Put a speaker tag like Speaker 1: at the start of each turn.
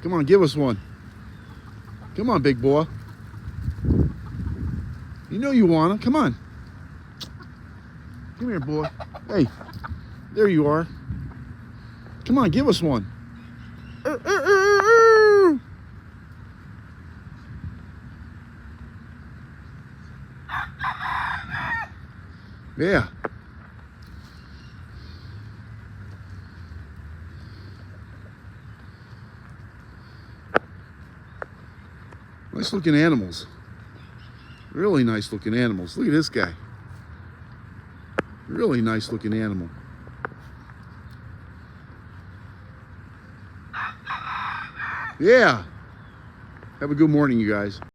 Speaker 1: Come on, give us one. Come on, big boy. You know you want him. Come on. Come here, boy. Hey, there you are. Come on, give us one. Yeah. Nice looking animals. Really nice looking animals. Look at this guy. Really nice looking animal. Yeah. Have a good morning, you guys.